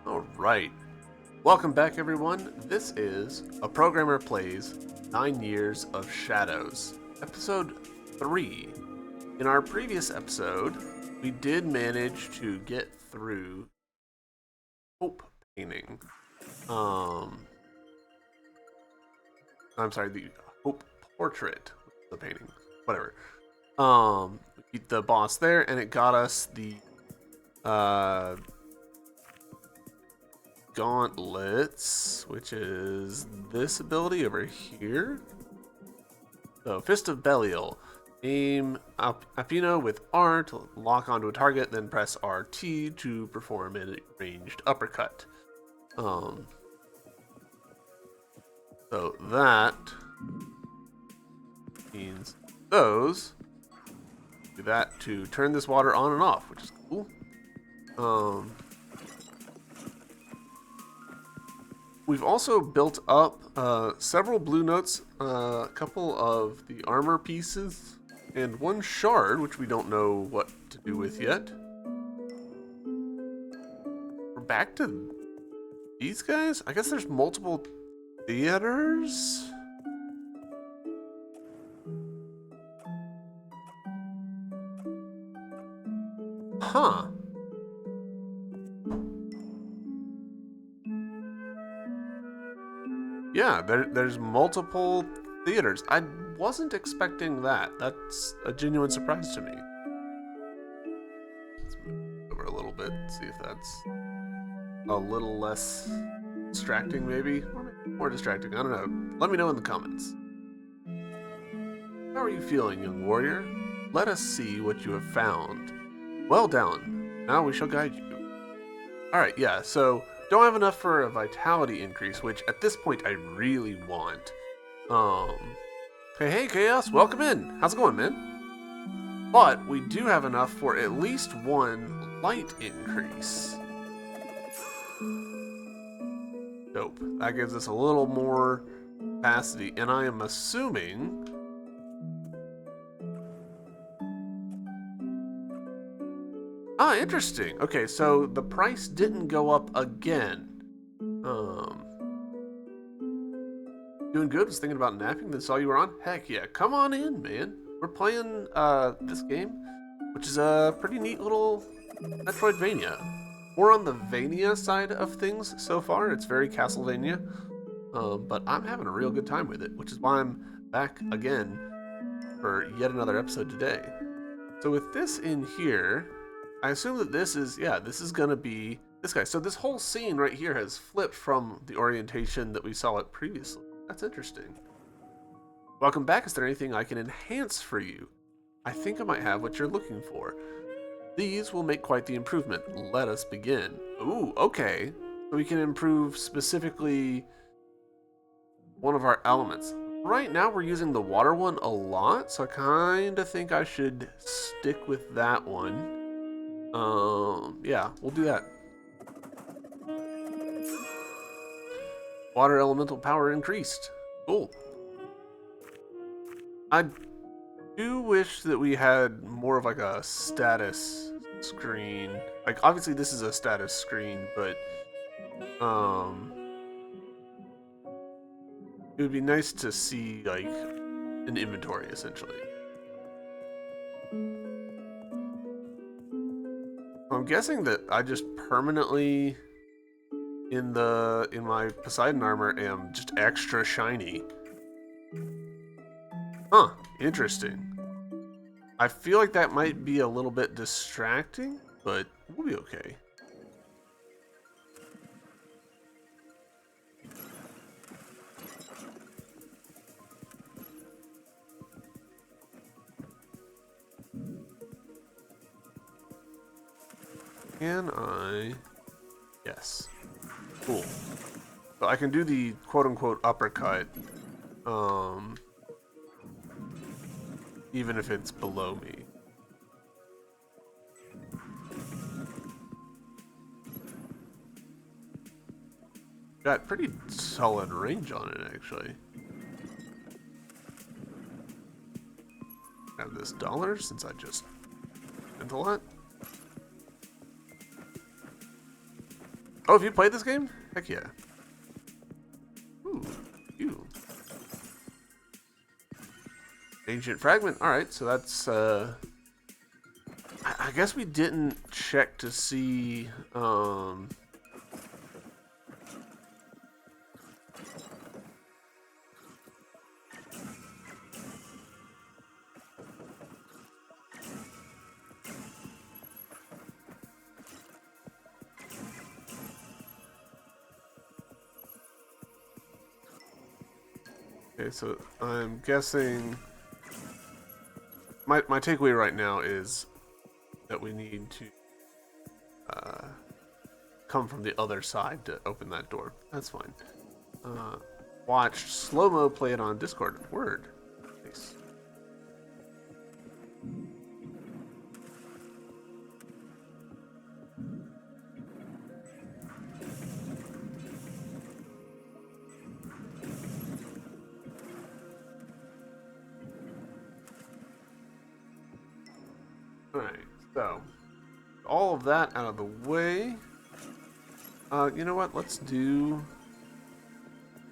All right. Welcome back, everyone. This is A Programmer Plays 9 Years of Shadows, episode 3. In our previous episode, we did manage to get through Hope Painting. I'm sorry, the Hope Portrait, the painting, whatever. We beat the boss there, and it got us the gauntlets, which is this ability over here. So, Fist of Belial. Aim Apino with R to lock onto a target, then press RT to perform a ranged uppercut. So that means those do that to turn this water on and off, which is cool. We've also built up several blue notes, a couple of the armor pieces, and one shard, which we don't know what to do with yet. We're back to these guys? I guess there's multiple theaters? Huh. Yeah, there's multiple theaters. I wasn't expecting that. That's a genuine surprise to me. Let's move over a little bit, see if that's a little less distracting, maybe? Or maybe more distracting, I don't know. Let me know in the comments. How are you feeling, young warrior? Let us see what you have found. Well done. Now we shall guide you. Alright, yeah, so don't have enough for a vitality increase, which at this point I really want. Hey, Chaos, welcome in. How's it going, man? But we do have enough for at least one light increase. Dope. That gives us a little more capacity, and I am assuming... Ah, interesting. Okay, so the price didn't go up again. Doing good? Was thinking about napping, then saw you were on? Heck yeah, come on in, man. We're playing this game, which is a pretty neat little Metroidvania. More on the Vania side of things so far. It's very Castlevania. But I'm having a real good time with it, which is why I'm back again for yet another episode today. So with this in here, I assume that this is gonna be this guy. So this whole scene right here has flipped from the orientation that we saw it previously. That's interesting. Welcome back. Is there anything I can enhance for you? I think I might have what you're looking for. These will make quite the improvement. Let us begin. Ooh, okay. So we can improve specifically one of our elements. Right now we're using the water one a lot, so I kind of think I should stick with that one. Yeah, we'll do that. Water elemental power increased. Cool. I do wish that we had more of like a status screen. Like, obviously this is a status screen, but it would be nice to see like an inventory essentially. I'm guessing that I just permanently in my Poseidon armor am just extra shiny. Huh, interesting. I feel like that might be a little bit distracting, but we'll be okay. Can I? Yes. Cool. So I can do the quote-unquote uppercut, even if it's below me. Got pretty solid range on it, actually. Have this dollar since I just spent a lot. Oh, have you played this game? Heck yeah. Ooh, you. Ancient Fragment. Alright, so that's, I guess we didn't check to see, okay, so I'm guessing my takeaway right now is that we need to come from the other side to open that door. That's fine. Watched slow-mo play it on Discord. Word. Nice. Alright, so all of that out of the way. You know what? Let's do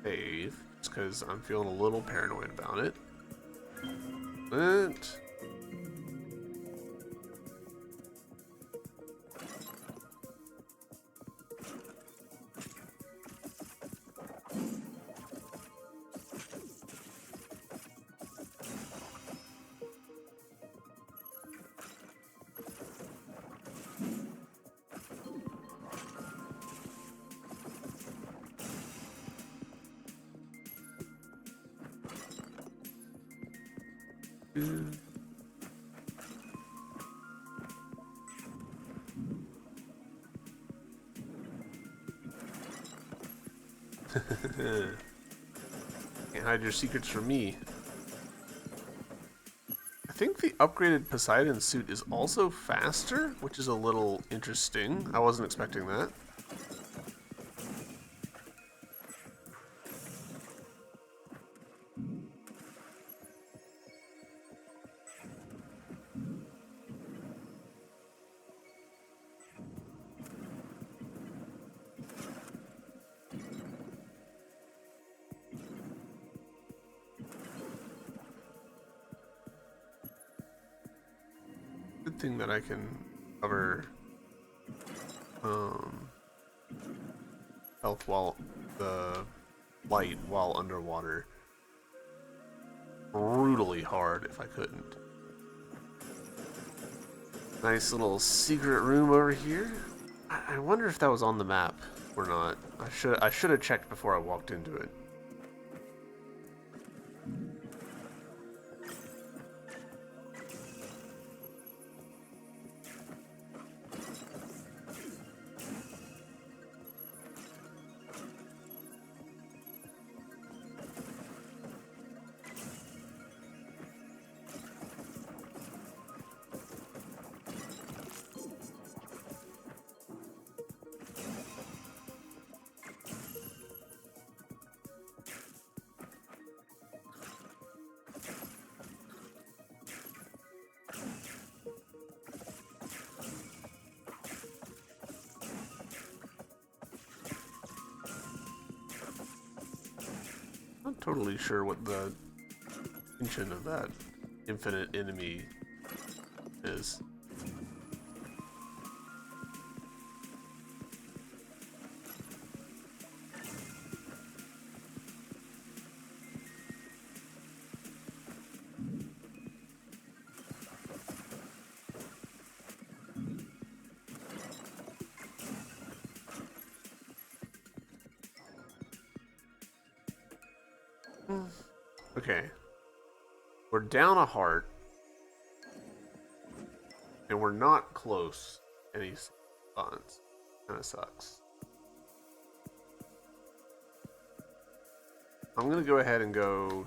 save, just because I'm feeling a little paranoid about it. But can't hide your secrets from me. I think the upgraded Poseidon suit is also faster, which is a little interesting. I wasn't expecting that. Good thing that I can cover health while the light while underwater brutally hard if I couldn't. Nice little secret room over here. I wonder if that was on the map or not. I should have checked before I walked into it. Not totally sure what the intention of that infinite enemy is. Okay. We're down a heart. And we're not close to any spawns. Kinda sucks. I'm gonna go ahead and go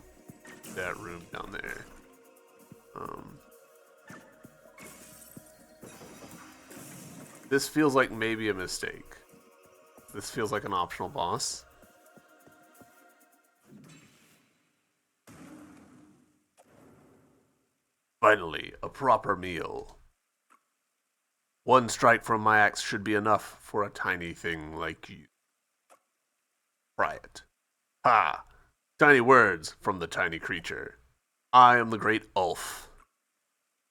to that room down there. This feels like maybe a mistake. This feels like an optional boss. Finally, a proper meal. One strike from my axe should be enough for a tiny thing like you. Try it. Ha! Tiny words from the tiny creature. I am the great Ulf,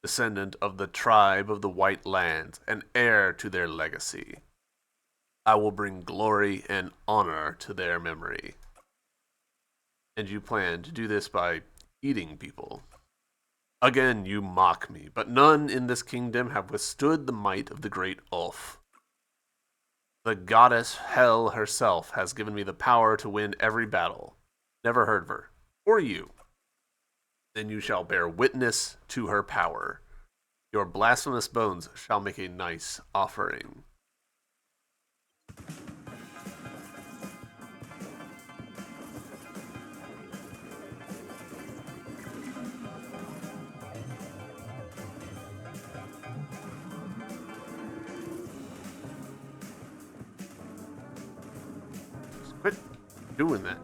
descendant of the tribe of the White Lands, and heir to their legacy. I will bring glory and honor to their memory. And you plan to do this by eating people. Again, you mock me, but none in this kingdom have withstood the might of the great Ulf. The goddess Hel herself has given me the power to win every battle. Never heard of her. Or you. Then you shall bear witness to her power. Your blasphemous bones shall make a nice offering. Quit doing that.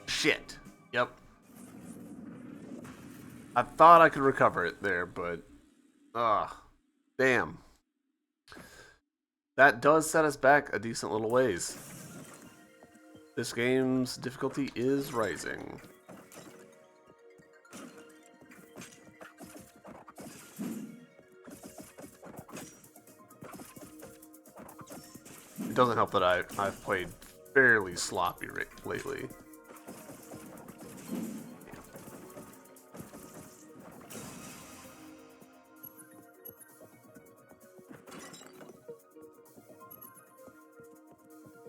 Shit. Yep. I thought I could recover it there, but damn. That does set us back a decent little ways. This game's difficulty is rising. It doesn't help that I've played fairly sloppy lately.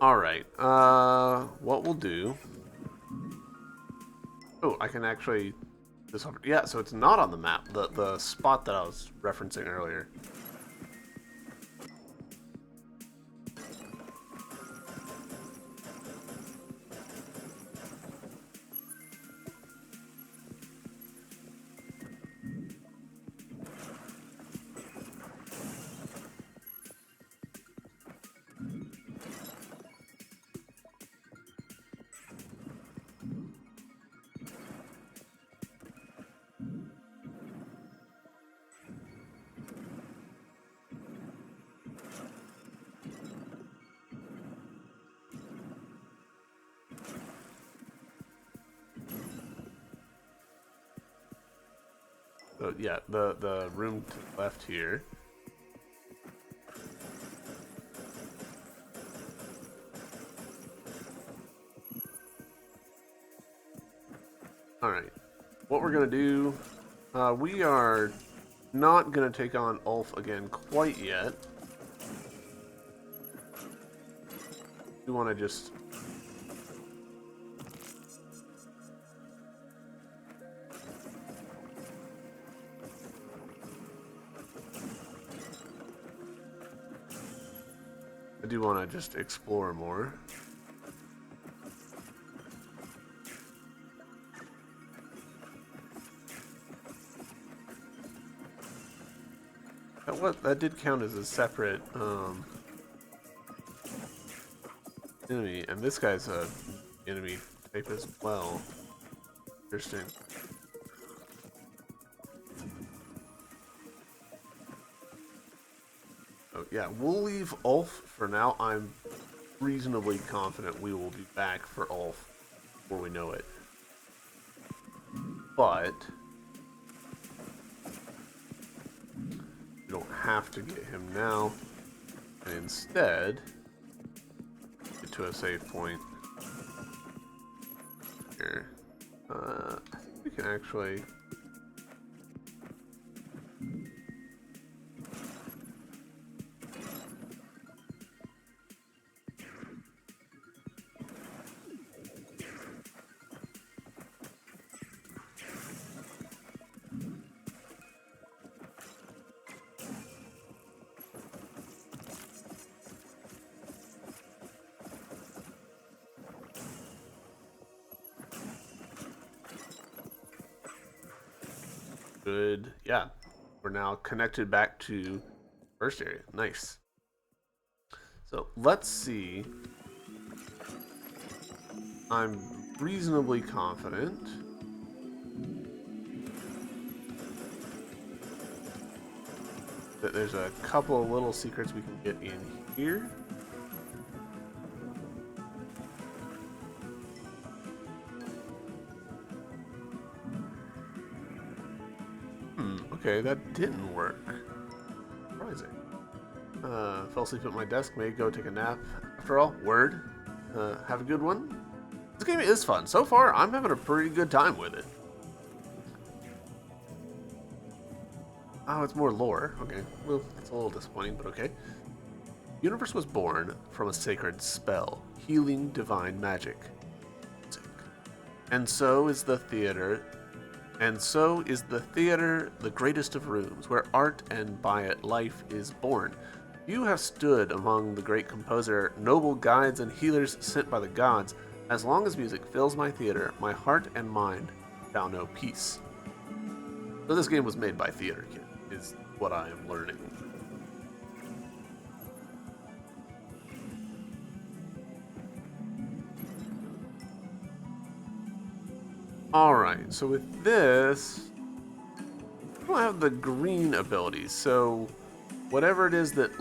Alright, what we'll do... Oh, I can actually... Yeah, so it's not on the map, the spot that I was referencing earlier. So yeah, the room to the left here. Alright, what we're gonna do, we are not gonna take on Ulf again quite yet. We wanna just... I do want to just explore more. That did count as a separate enemy, and this guy's a enemy type as well. Interesting. So yeah, we'll leave Ulf for now. I'm reasonably confident we will be back for Ulf before we know it. But we don't have to get him now. And instead, get to a save point here. We can actually... should, yeah, we're now connected back to first area. Nice. So let's see. I'm reasonably confident that there's a couple of little secrets we can get in here. Okay, that didn't work. Surprising. Fell asleep at my desk, may go take a nap. After all, word. Have a good one. This game is fun. So far, I'm having a pretty good time with it. Oh, it's more lore. Okay, well, it's a little disappointing, but okay. The universe was born from a sacred spell, healing divine magic. And so is the theater. And so is the theater, the greatest of rooms, where art and by it life is born. You have stood among the great composer, noble guides and healers sent by the gods. As long as music fills my theater, my heart and mind shall know peace. So this game was made by Theater Kid, is what I am learning. Alright, so with this, I don't have the green abilities, so whatever it is that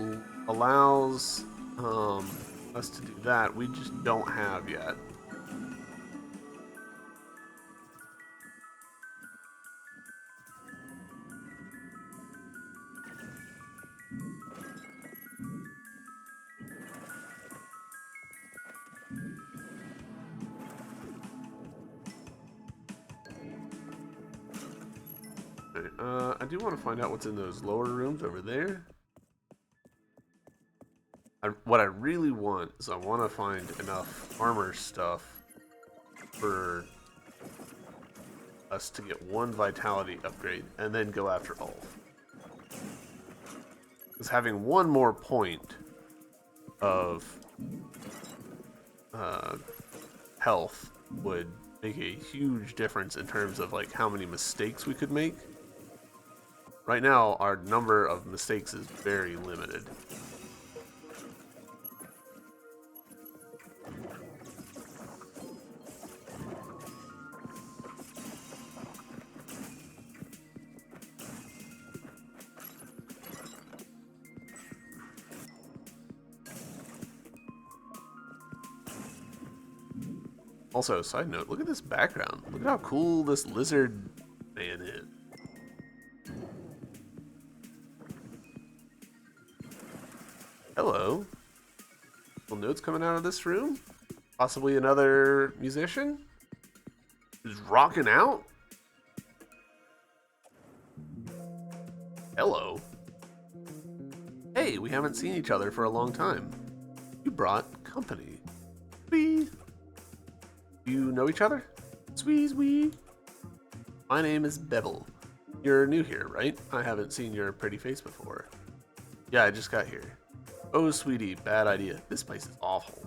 allows us to do that, we just don't have yet. I do want to find out what's in those lower rooms over there. What I really want is I want to find enough armor stuff for us to get one vitality upgrade and then go after Ulf. Because having one more point of health would make a huge difference in terms of like how many mistakes we could make. Right now, our number of mistakes is very limited. Also, side note, look at this background. Look at how cool this lizard man is. Hello. Little notes coming out of this room. Possibly another musician who's rocking out. Hello. Hey, we haven't seen each other for a long time. You brought company. Wee. You know each other? Sweez wee. My name is Bebel. You're new here, right? I haven't seen your pretty face before. Yeah, I just got here. Oh, sweetie, bad idea. This place is awful.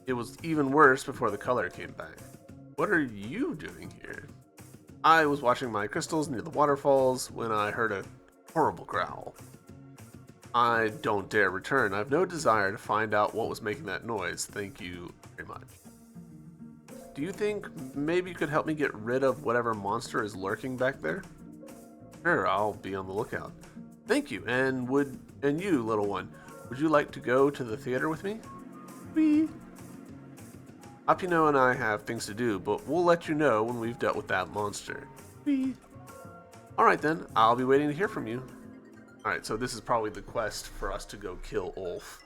It was even worse before the color came back. What are you doing here? I was washing my crystals near the waterfalls when I heard a horrible growl. I don't dare return. I have no desire to find out what was making that noise. Thank you very much. Do you think maybe you could help me get rid of whatever monster is lurking back there? Sure, I'll be on the lookout. Thank you, and you, little one, would you like to go to the theater with me? Wee. Apino and I have things to do, but we'll let you know when we've dealt with that monster. Wee. Alright then, I'll be waiting to hear from you. Alright, so this is probably the quest for us to go kill Ulf.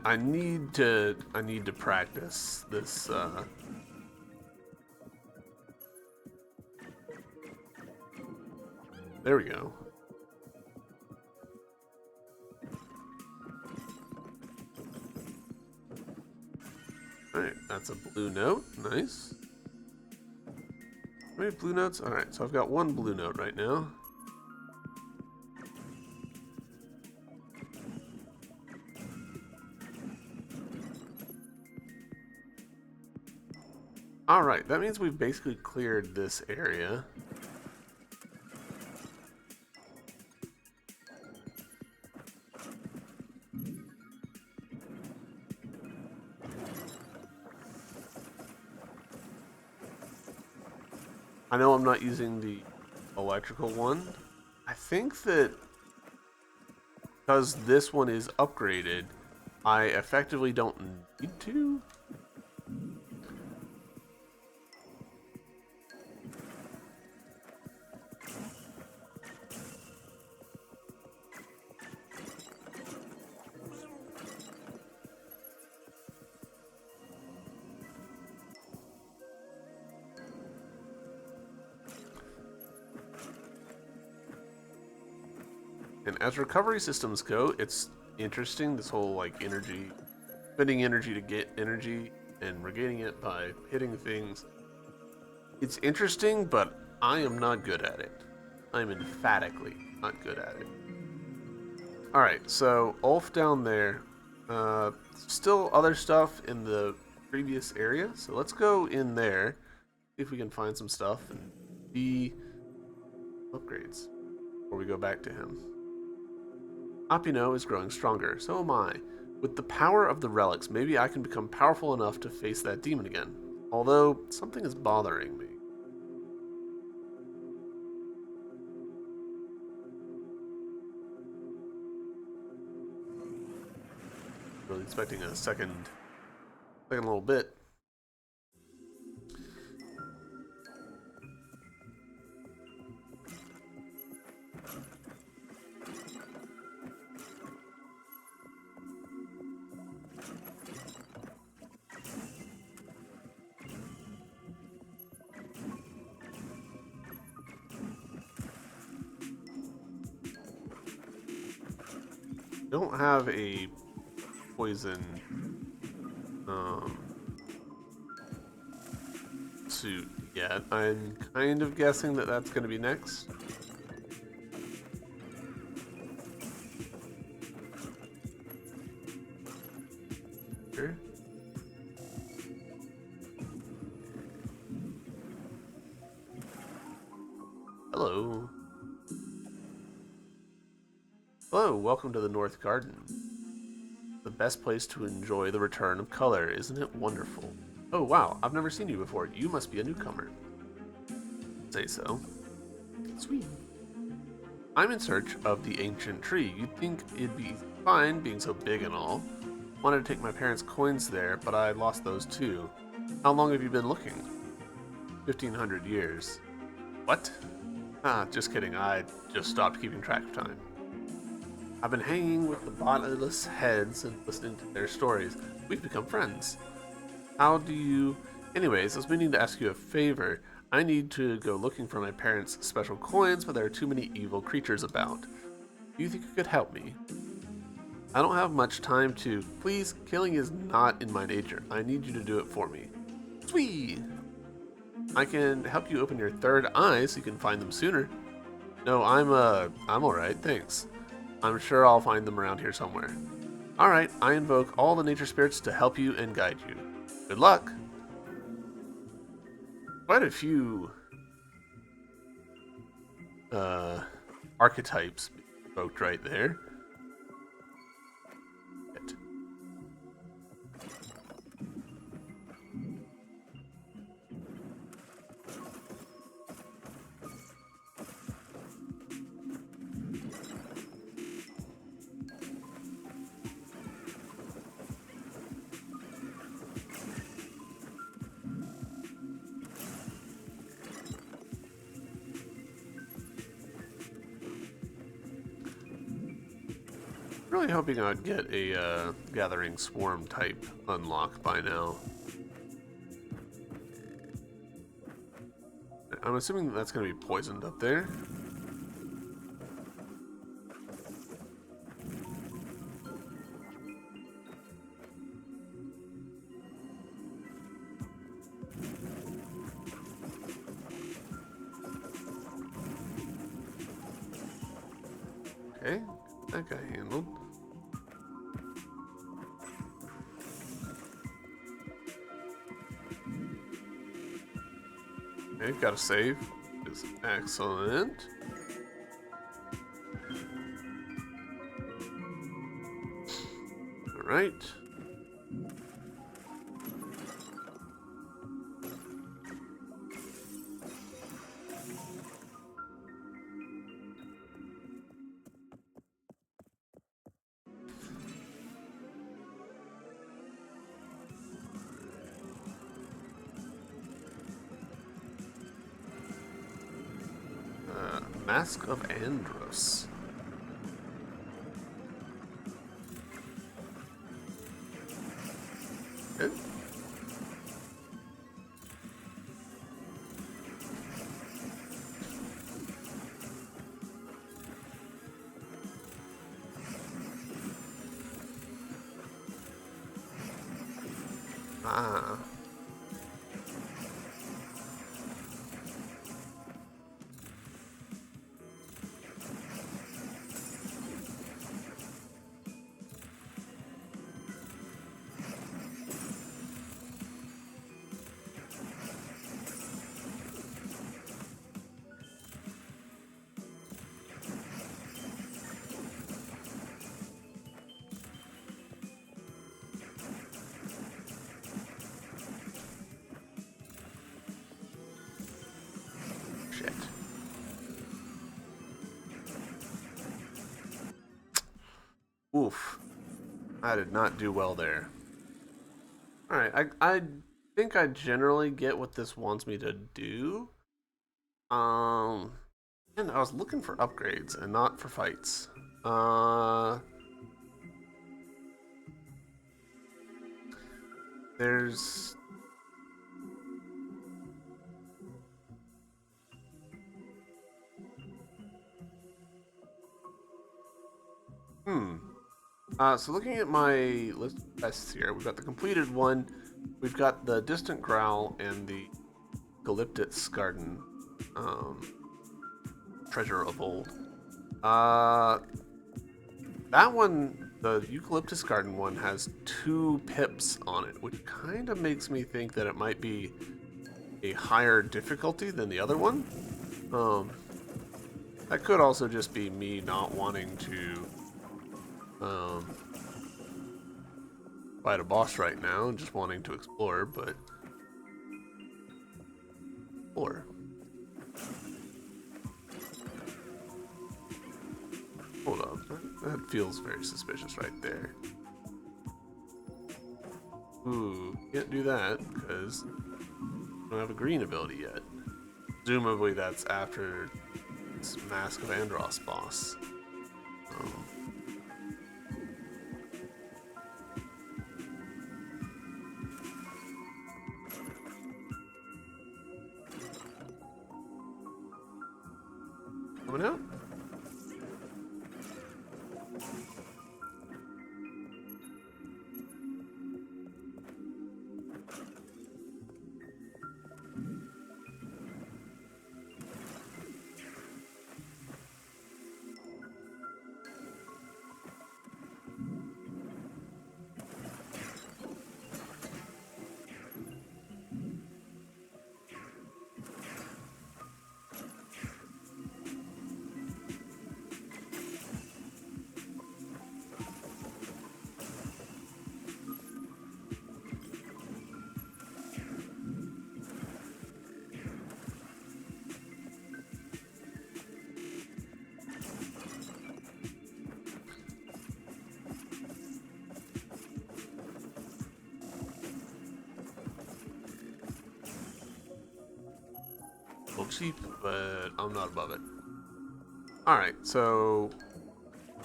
I need to practice this. There we go. All right, that's a blue note. Nice. How many blue notes? Alright, so I've got one blue note right now. Alright, that means we've basically cleared this area. I know I'm not using the electrical one. I think that because this one is upgraded, I effectively don't need to. And as recovery systems go, it's interesting, this whole like energy, spending energy to get energy and regaining it by hitting things. It's interesting, but I am not good at it. I'm emphatically not good at it. Alright, so Ulf down there. Still other stuff in the previous area, so let's go in there, see if we can find some stuff and be upgrades before we go back to him. Apino is growing stronger, so am I. With the power of the relics, maybe I can become powerful enough to face that demon again. Although, something is bothering me. Really expecting a second little bit. Don't have a poison suit yet. I'm kind of guessing that that's going to be next. Here. Hello. Hello, welcome to the North Garden. The best place to enjoy the return of color, isn't it wonderful? Oh wow, I've never seen you before. You must be a newcomer. Say so. Sweet. I'm in search of the ancient tree. You'd think it'd be fine being so big and all. Wanted to take my parents' coins there, but I lost those too. How long have you been looking? 1,500 years. What? Ah, just kidding. I just stopped keeping track of time. I've been hanging with the bodiless heads and listening to their stories. We've become friends. How do you... Anyways, I was meaning to ask you a favor. I need to go looking for my parents' special coins, but there are too many evil creatures about. Do you think you could help me? I don't have much time to... Please, killing is not in my nature. I need you to do it for me. Sweet! I can help you open your third eye so you can find them sooner. No, I'm alright, thanks. I'm sure I'll find them around here somewhere. Alright, I invoke all the nature spirits to help you and guide you. Good luck! Quite a few archetypes invoked right there. Really hoping I'd get a Gathering Swarm type unlock by now. I'm assuming that's going to be poisoned up there. that guy handled. Okay, got a save. Is excellent. All right. Mask of Andros. Good. Ah. Shit. Oof. I did not do well there. Alright, I think I generally get what this wants me to do. And I was looking for upgrades and not for fights. There's... So looking at my list of quests here, we've got the completed one, we've got the Distant Growl, and the Eucalyptus Garden treasure of old. That one, the Eucalyptus Garden one, has 2 pips on it, which kind of makes me think that it might be a higher difficulty than the other one. That could also just be me not wanting to fight a boss right now and just wanting to explore, but explore. Hold up, that feels very suspicious right there. Ooh, can't do that because I don't have a green ability yet. Presumably that's after this Mask of Andros boss. Coming out? Little cheap, but I'm not above it. Alright, so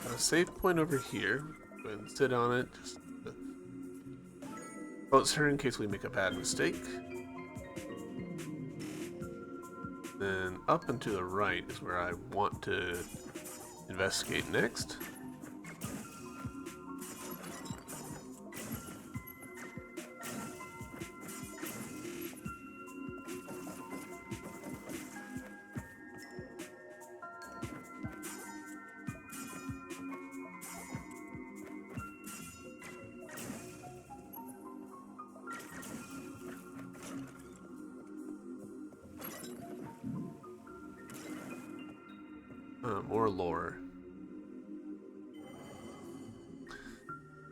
got a save point over here. Go ahead and sit on it. Just close her in case we make a bad mistake. Then up and to the right is where I want to investigate next. More lore.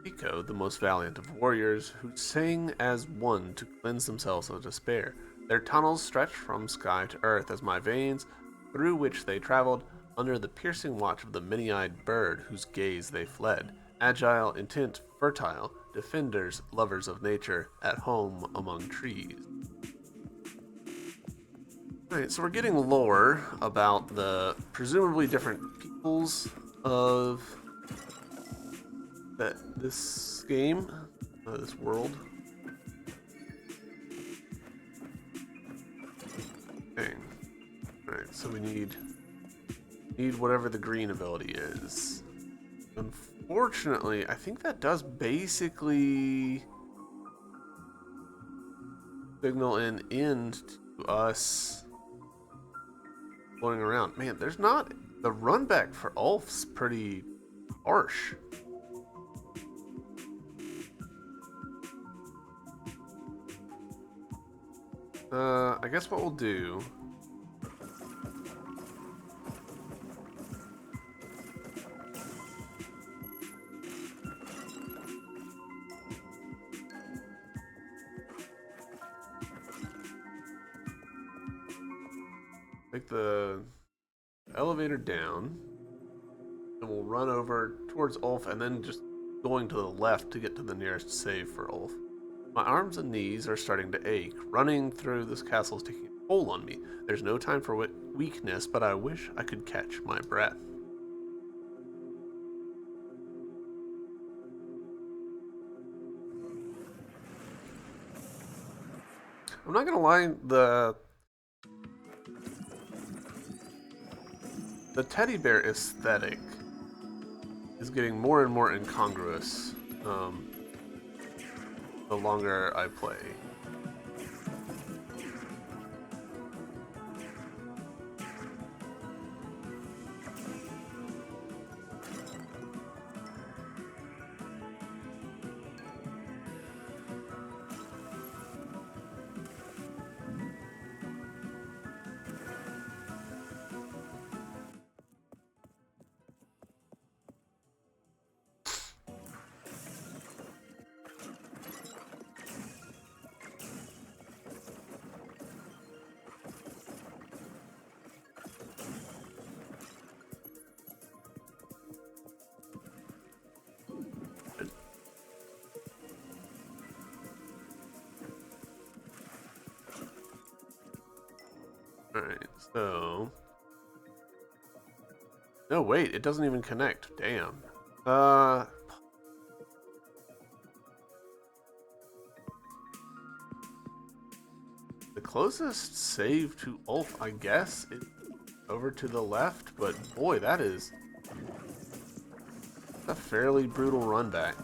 Pico, the most valiant of warriors, who sing as one to cleanse themselves of despair. Their tunnels stretched from sky to earth as my veins, through which they traveled, under the piercing watch of the many-eyed bird whose gaze they fled. Agile, intent, fertile, defenders, lovers of nature, at home among trees. Alright, so we're getting lore about the presumably different peoples of this game, this world. Dang. Alright, so we need whatever the green ability is. Unfortunately, I think that does basically signal an end to us floating around. Man, there's not... The run back for Ulf's pretty harsh. I guess what we'll do... Take the elevator down, and we'll run over towards Ulf, and then just going to the left to get to the nearest save for Ulf. My arms and knees are starting to ache. Running through this castle is taking a toll on me. There's no time for weakness, but I wish I could catch my breath. I'm not gonna lie, the teddy bear aesthetic is getting more and more incongruous the longer I play. Alright, so... No, wait, it doesn't even connect. Damn. The closest save to Ulf, I guess, is over to the left, but boy, that is a fairly brutal run back.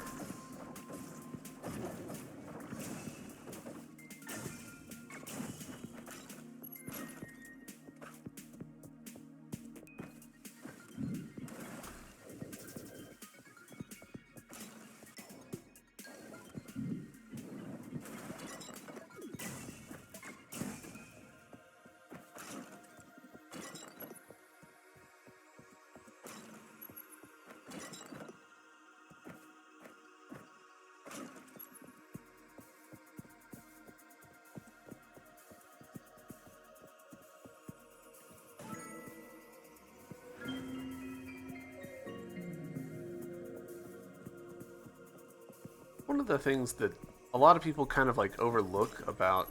One of the things that a lot of people kind of like overlook about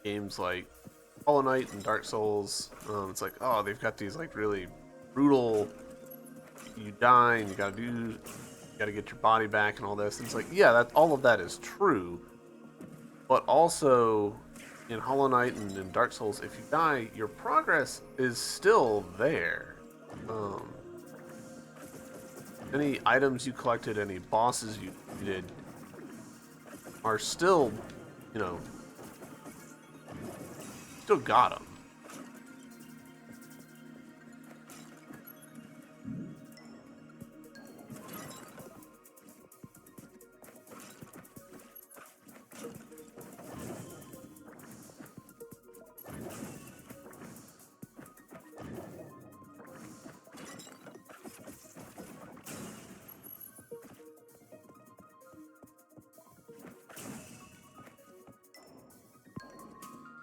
games like Hollow Knight and Dark Souls, it's like, oh, they've got these like really brutal, you die and you gotta get your body back and all this. And it's like, yeah, that all of that is true, but also in Hollow Knight and in Dark Souls, if you die, your progress is still there. Any items you collected, any bosses you did, are still, you know, still got them.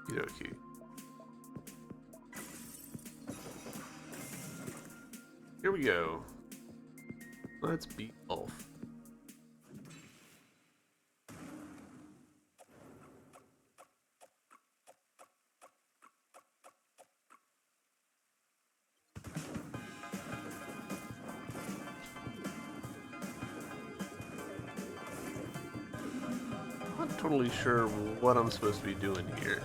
Okie dokie. Here we go. Let's beat Ulf. I'm not totally sure what I'm supposed to be doing here.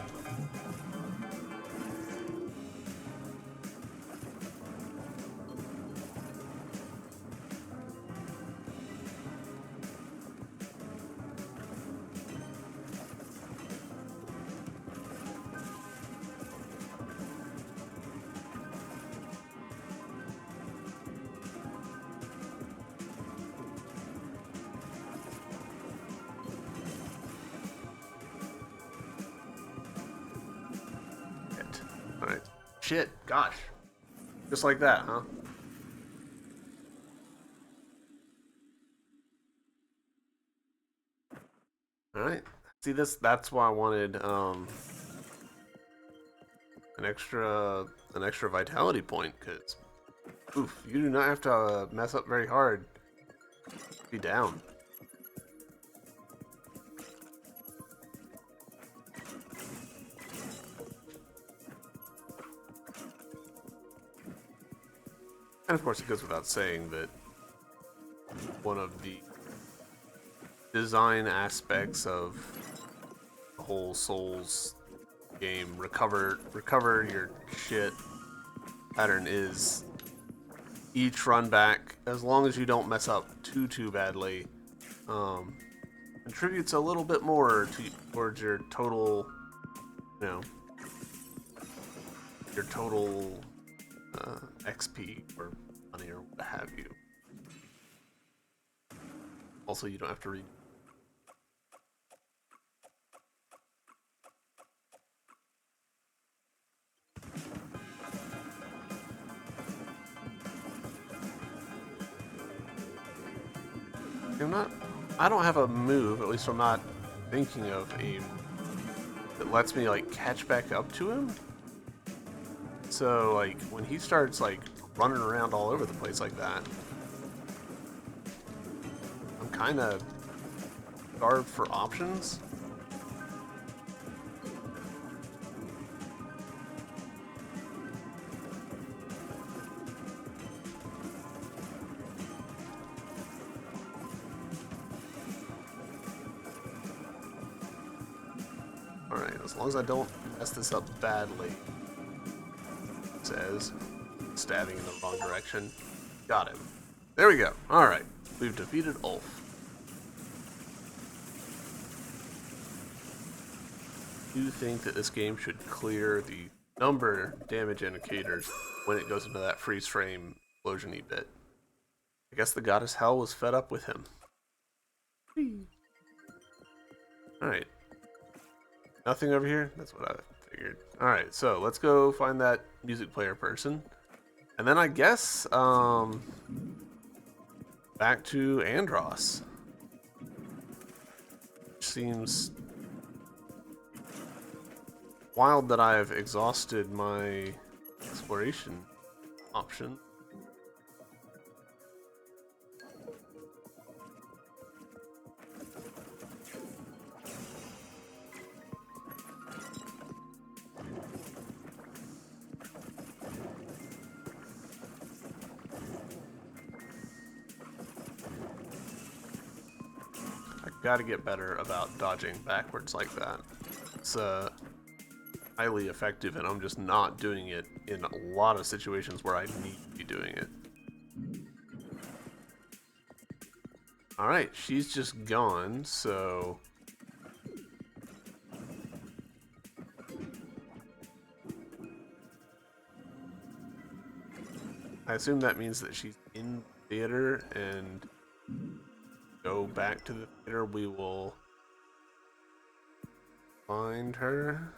Alright. Shit, gosh. Just like that, huh? Alright. See this that's why I wanted an extra vitality point, because oof, you do not have to mess up very hard to be down. And of course, it goes without saying that one of the design aspects of the whole Souls game, recover your shit pattern, is each run back, as long as you don't mess up too badly, contributes a little bit more towards your total, you know, your total XP or money or what have you. Also, you don't have to read. I don't have a move, at least I'm not thinking of a, that lets me like catch back up to him. So like when he starts like running around all over the place like that, I'm kind of starved for options. Alright, as long as I don't mess this up badly. It says, stabbing in the wrong direction. Got him. There we go. Alright, we've defeated Ulf. Do you think that this game should clear the number damage indicators when it goes into that freeze frame explosion-y bit? I guess the goddess Hell was fed up with him. Alright. Nothing over here? That's what I figured. Alright, so let's go find that music player person. And then I guess, back to Andross. Which seems wild that I've exhausted my exploration option. Got to get better about dodging backwards like that. It's highly effective, and I'm just not doing it in a lot of situations where I need to be doing it. Alright, she's just gone, so... I assume that means that she's in theater, and go back to the theater, we will find her.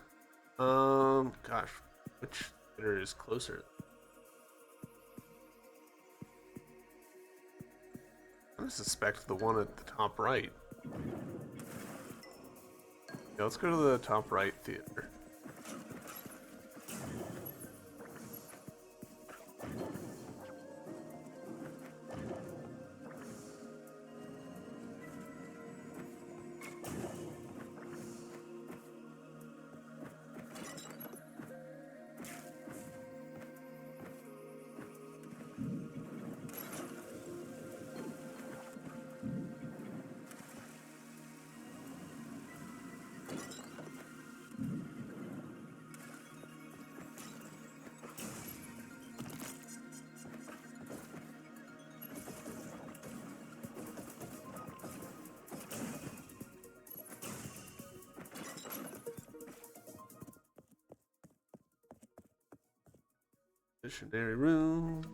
Gosh, which theater is closer? I suspect the one at the top right. Yeah, let's go to the top right theater. Missionary room.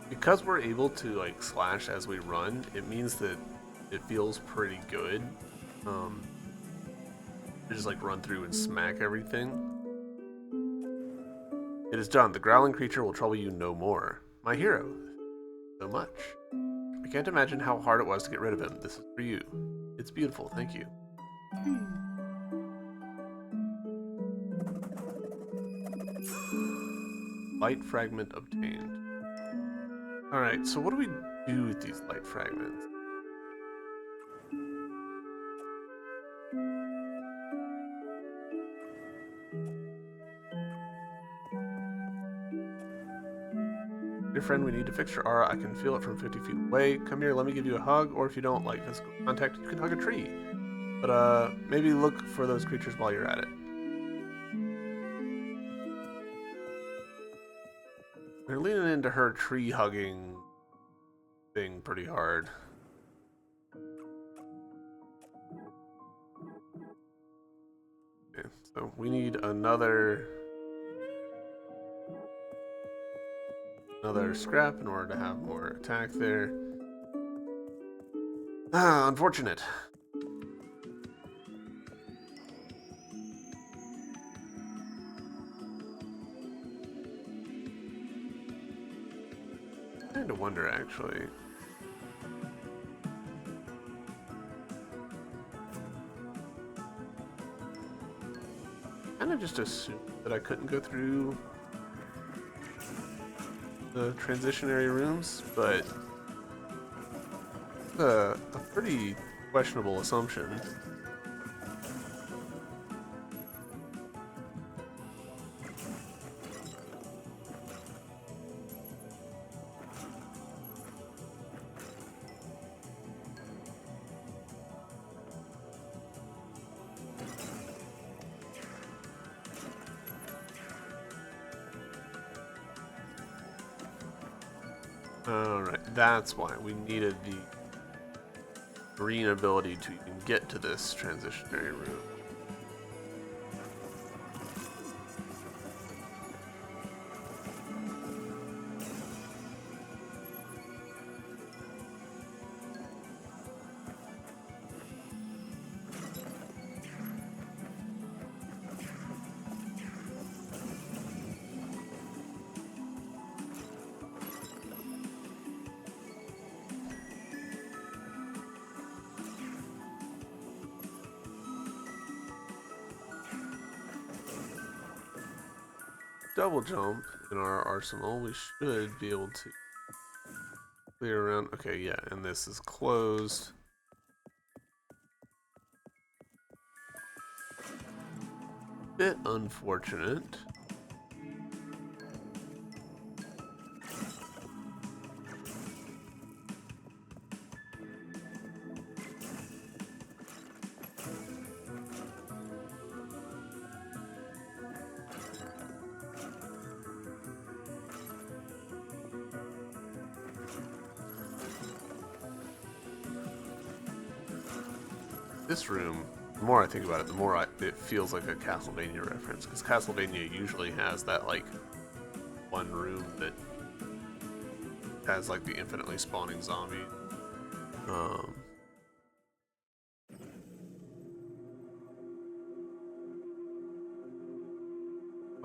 Because we're able to like slash as we run, it means that it feels pretty good. To just like run through and smack everything. It is done. The growling creature will trouble you no more. My hero. So much. I can't imagine how hard it was to get rid of him. This is for you. It's beautiful. Thank you. Light fragment obtained. Alright, so what do we do with these light fragments? Dear friend, we need to fix your aura. I can feel it from 50 feet away. Come here, let me give you a hug, or if you don't like physical contact, you can hug a tree. But maybe look for those creatures while you're at it. They're leaning into her tree hugging thing pretty hard. Okay, so we need another scrap in order to have more attack there. Ah, unfortunate. I kind of wonder, actually. Kind of just assumed that I couldn't go through the transitionary rooms, but a pretty questionable assumption. Alright, that's why we needed the green ability to even get to this transitionary room. Double jump in our arsenal, we should be able to clear around. Okay, yeah, and this is closed. Bit unfortunate. This room, the more I think about it, the more it feels like a Castlevania reference, because Castlevania usually has that like one room that has like the infinitely spawning zombies.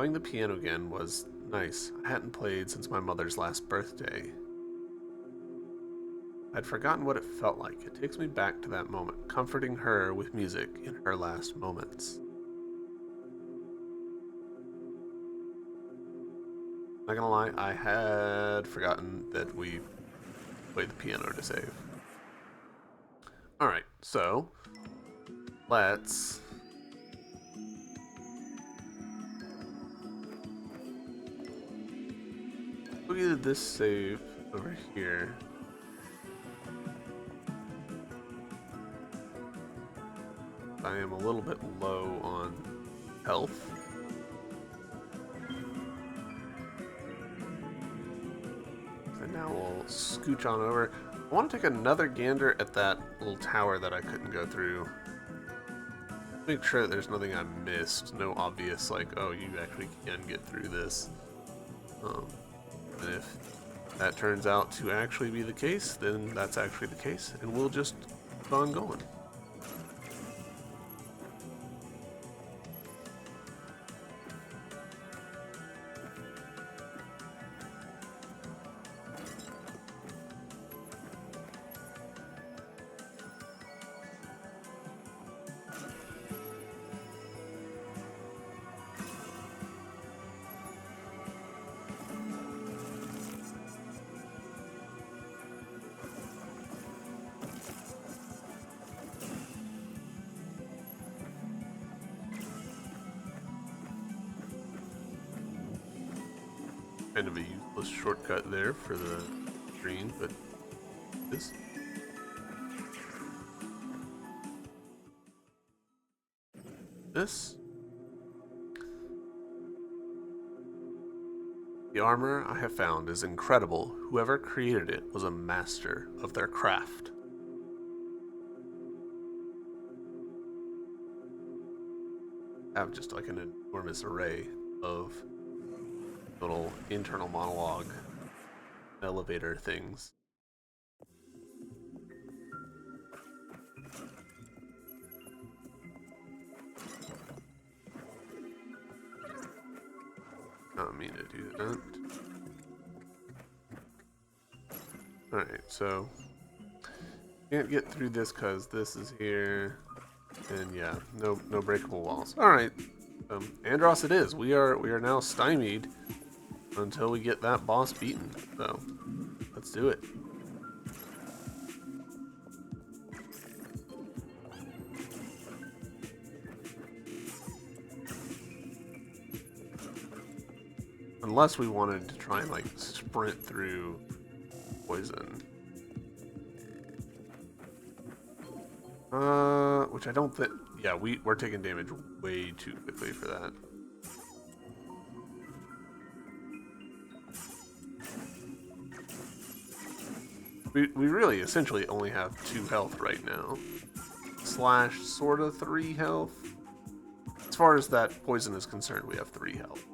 Playing the piano again was nice. I hadn't played since my mother's last birthday. I'd forgotten what it felt like. It takes me back to that moment, comforting her with music in her last moments. Not gonna lie, I had forgotten that we played the piano to save. Alright, so let's look at this save over here. I am a little bit low on health. And now we'll scooch on over. I want to take another gander at that little tower that I couldn't go through. Make sure that there's nothing I missed. No obvious, like, oh, you actually can get through this. And if that turns out to actually be the case, then that's actually the case, and we'll just keep on going. Kind of a useless shortcut there for the green, but this. The armor I have found is incredible. Whoever created it was a master of their craft. I have just like an enormous array of little internal monologue elevator things. I don't mean to do that. Alright, so can't get through this because this is here. And yeah, no breakable walls. Alright. Andross it is. We are now stymied until we get that boss beaten. So let's do it. Unless we wanted to try and like sprint through poison. Which I don't think. Yeah, we're taking damage way too quickly for that. We really essentially only have 2 health right now. Slash sorta 3 health. As far as that poison is concerned, we have 3 health.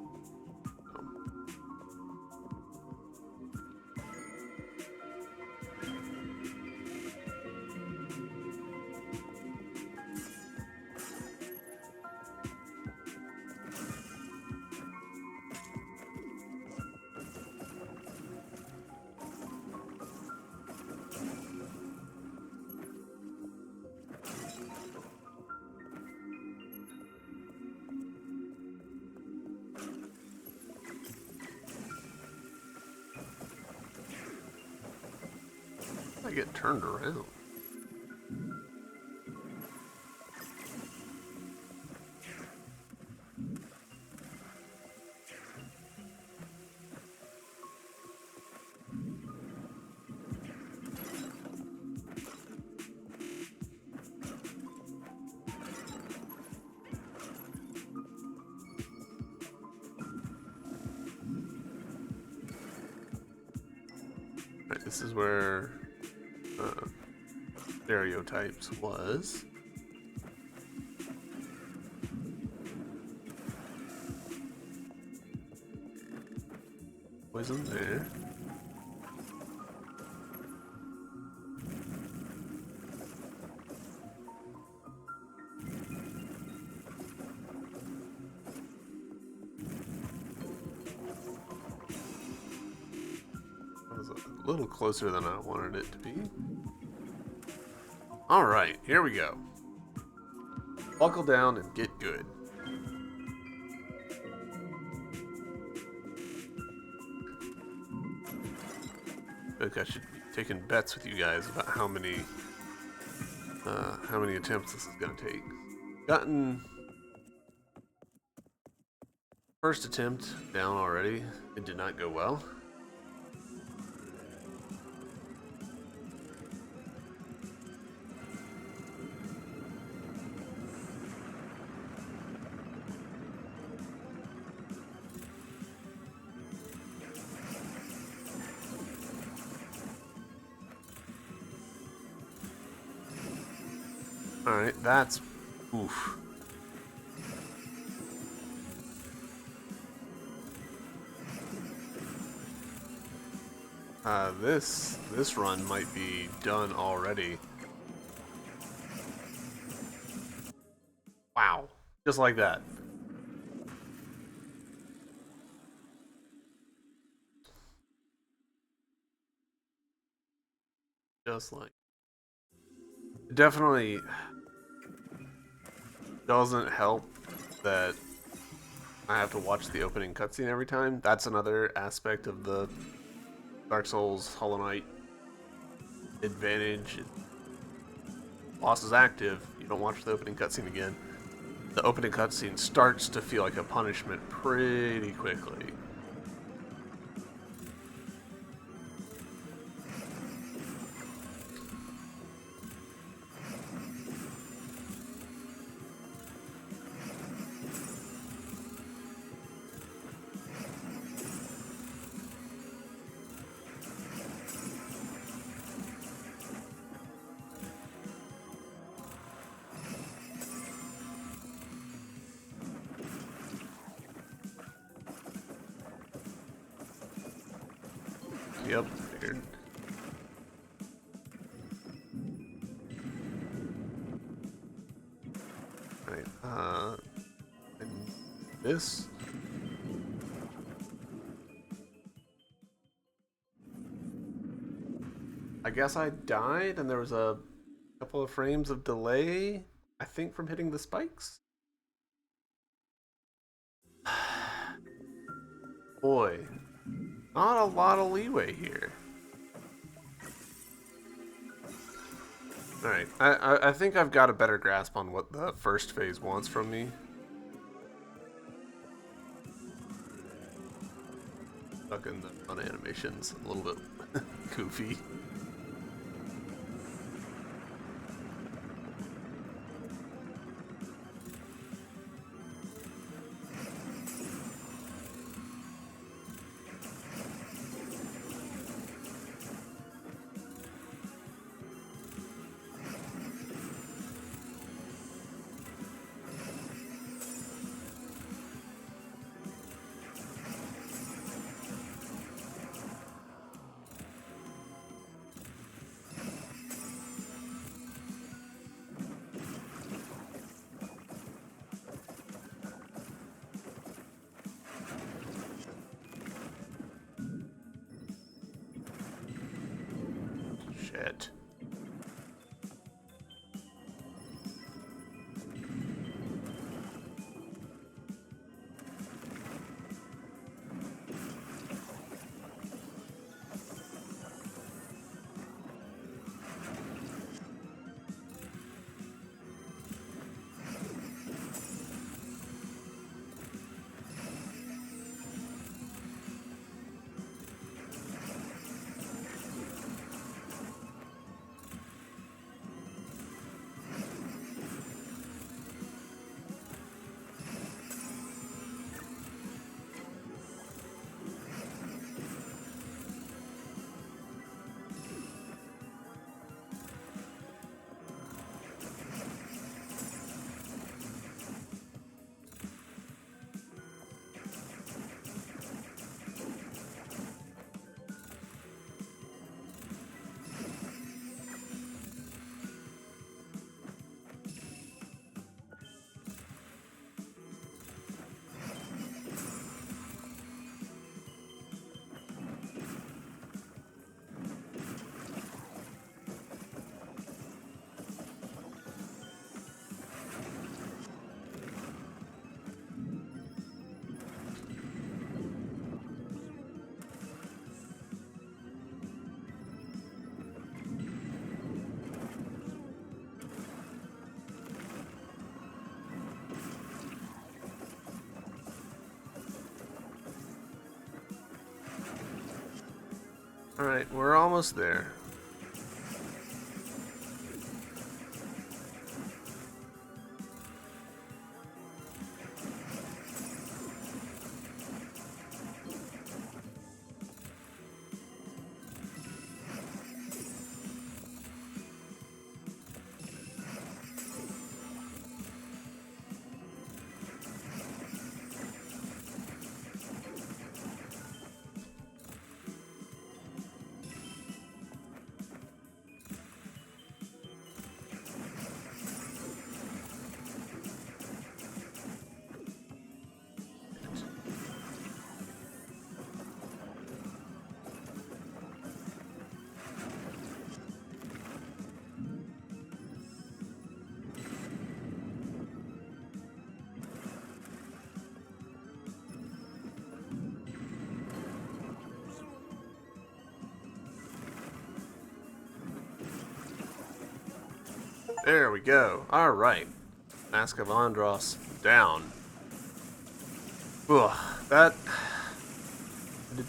I get turned around. Right, this is where stereotypes was. Poison there. little closer than I wanted it to be. Alright, here we go. Buckle down and get good. I think I should be taking bets with you guys about how many attempts this is gonna take. Gotten first attempt down already. It did not go well. Alright, that's... oof. This run might be done already. Wow. Just like that. Just like... It definitely doesn't help that I have to watch the opening cutscene every time. That's another aspect of the Dark Souls Hollow Knight advantage. Boss is active, you don't watch the opening cutscene again. The opening cutscene starts to feel like a punishment pretty quickly. Yep, figured. Alright, and this. I guess I died and there was a couple of frames of delay, I think, from hitting the spikes? Boy, not a lot of leeway here. Alright, I think I've got a better grasp on what the first phase wants from me. Fucking the fun animations, a little bit goofy. Shit. Alright, we're almost there. There we go. Alright. Mask of Andross down. Ugh, that... I did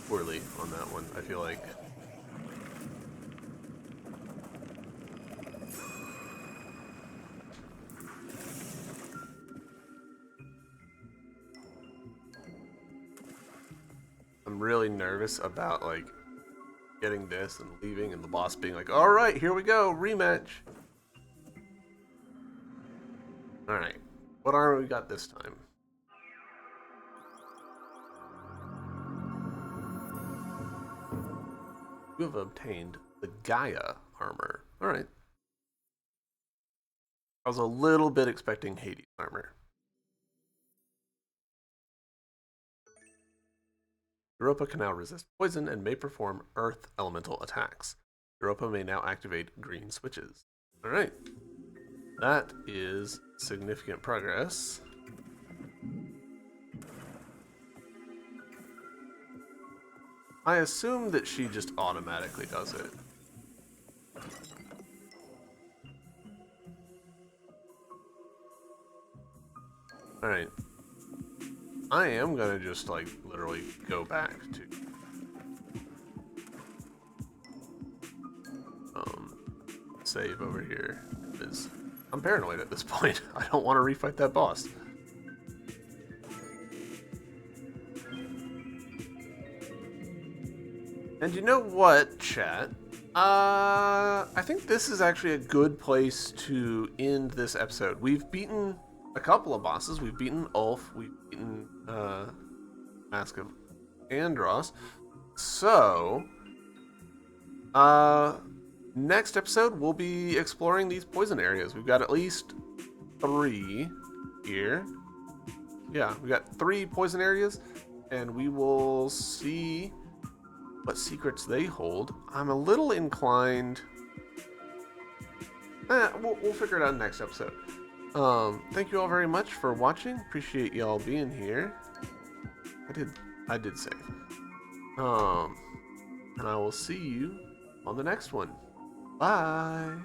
poorly on that one, I feel like. I'm really nervous about, like, getting this and leaving and the boss being like, alright, here we go, rematch. Alright, what armor we got this time? You have obtained the Gaia armor. Alright. I was a little bit expecting Hades armor. Europa can now resist poison and may perform earth elemental attacks. Europa may now activate green switches. Alright. That is significant progress. I assume that she just automatically does it. Alright. I am gonna just, like, literally go back to... save over here. Because I'm paranoid at this point. I don't want to refight that boss. And you know what, chat? I think this is actually a good place to end this episode. We've beaten a couple of bosses. We've beaten Ulf. We've beaten Mask of Andross. So, next episode we'll be exploring these poison areas. We've got at least 3 here. Yeah, we got 3 poison areas, and we will see what secrets they hold. I'm a little inclined... we'll figure it out next episode. Thank you all very much for watching. Appreciate y'all being here. I did save. And I will see you on the next one. Bye.